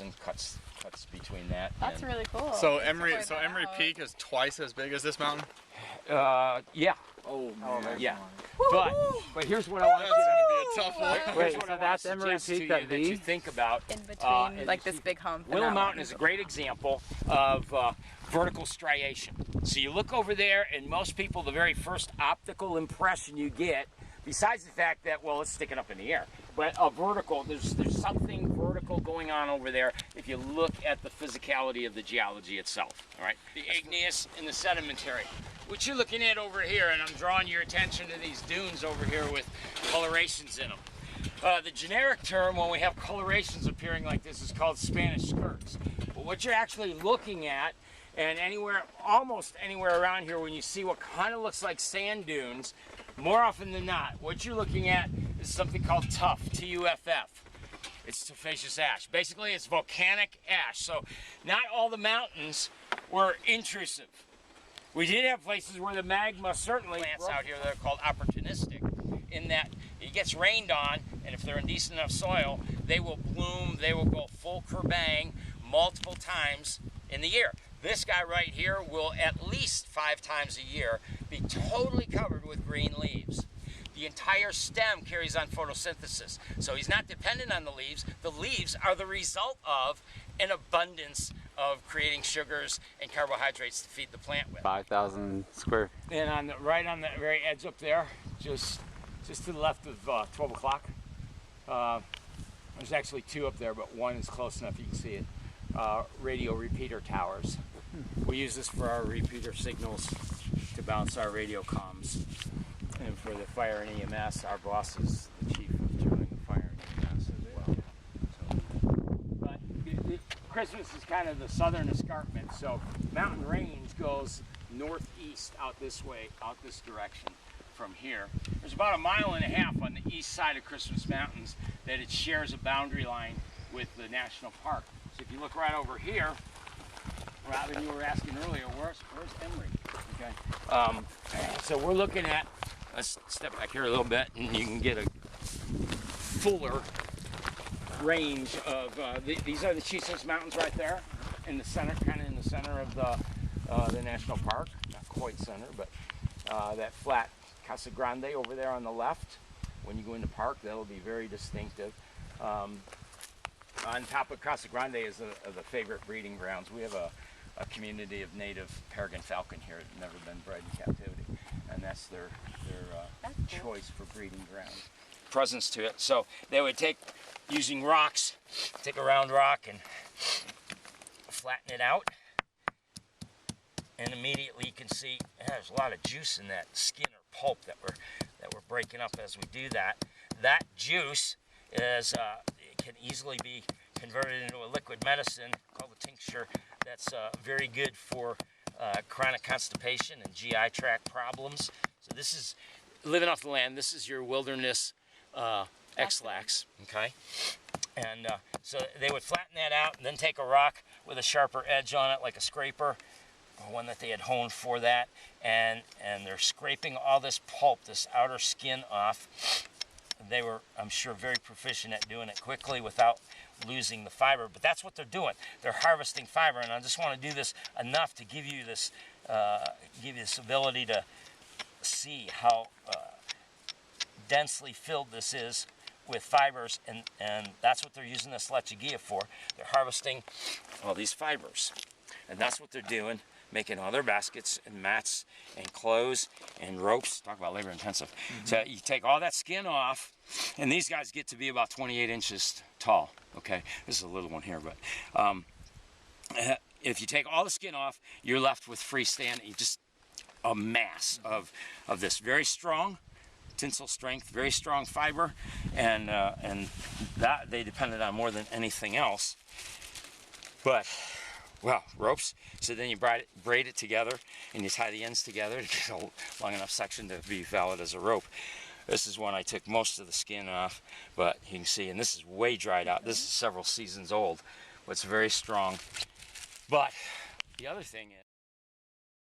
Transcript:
and cuts between that. That's really cool. So Emery Peak is twice as big as this mountain? Yeah. Oh man. Yeah. But here's what I want That's gonna be a tough one. Wait, so that's Emery Peak that you think about. In between, like this big hump. Willow Mountain is a great example of vertical striation. So you look over there, and most people, the very first optical impression you get, besides the fact that, well, it's sticking up in the air, but a vertical, there's something vertical going on over there if you look at the physicality of the geology itself, all right? The igneous and the sedimentary. What you're looking at over here, and I'm drawing your attention to these dunes over here with colorations in them. The generic term when we have colorations appearing like this is called Spanish skirts. But what you're actually looking at, and almost anywhere around here when you see what kind of looks like sand dunes, more often than not, what you're looking at is something called tuff, T-U-F-F. It's tufaceous ash. Basically, it's volcanic ash. So not all the mountains were intrusive. We did have places where the magma certainly plants out here that are called opportunistic, in that it gets rained on, and if they're in decent enough soil, they will bloom, they will go full kerbang multiple times in the year. This guy right here will at least 5 times a year be totally covered with green leaves. The entire stem carries on photosynthesis, so he's not dependent on the leaves. The leaves are the result of an abundance of creating sugars and carbohydrates to feed the plant with. 5,000 square. And right on the very edge up there, just to the left of 12 o'clock, there's actually 2 up there, but one is close enough you can see it. Radio repeater towers. We use this for our repeater signals to bounce our radio comms. And for the fire and EMS, our boss is the chief of doing the fire and EMS as well. But Christmas is kind of the southern escarpment, so mountain range goes northeast out this way, out this direction from here. There's about 1.5 miles on the east side of Christmas Mountains that it shares a boundary line with the national park. So if you look right over here, Robin, you were asking earlier, where's Emery? Okay. So we're looking at, let's step back here a little bit, and you can get a fuller range of, these are the Chisos Mountains right there, in the center, kind of in the center of the national park. Not quite center, but that flat Casa Grande over there on the left. When you go in the park, that'll be very distinctive. On top of Casa Grande is the favorite breeding grounds. We have a community of native Peregrine Falcon here that have never been bred in captivity, and that's their choice for breeding ground. Presence to it. So they would take, using rocks, take a round rock and flatten it out, and immediately you can see there's a lot of juice in that skin or pulp that we're breaking up as we do that. That juice is it can easily be converted into a liquid medicine called a tincture that's very good for chronic constipation and GI tract problems. So this is living off the land. This is your wilderness X-lax, okay? And so they would flatten that out and then take a rock with a sharper edge on it, like a scraper, or one that they had honed for that, and they're scraping all this pulp, this outer skin off. They were, I'm sure, very proficient at doing it quickly without losing the fiber, but that's what they're doing. They're harvesting fiber, and I just want to do this enough to give you this ability to see how densely filled this is with fibers, and that's what they're using this lechuguilla for. They're harvesting all these fibers, and that's what they're doing, making all their baskets and mats and clothes and ropes. Talk about labor intensive. So you take all that skin off, and these guys get to be about 28 inches tall. Okay, this is a little one here, but if you take all the skin off, you're left with freestanding, just a mass of this very strong tensile strength, very strong fiber, and that they depended on more than anything else. But well, ropes. So then you braid it together, and you tie the ends together to get a long enough section to be valid as a rope. This is one I took most of the skin off, but you can see, and this is way dried out. This is several seasons old, but it's very strong. But the other thing is,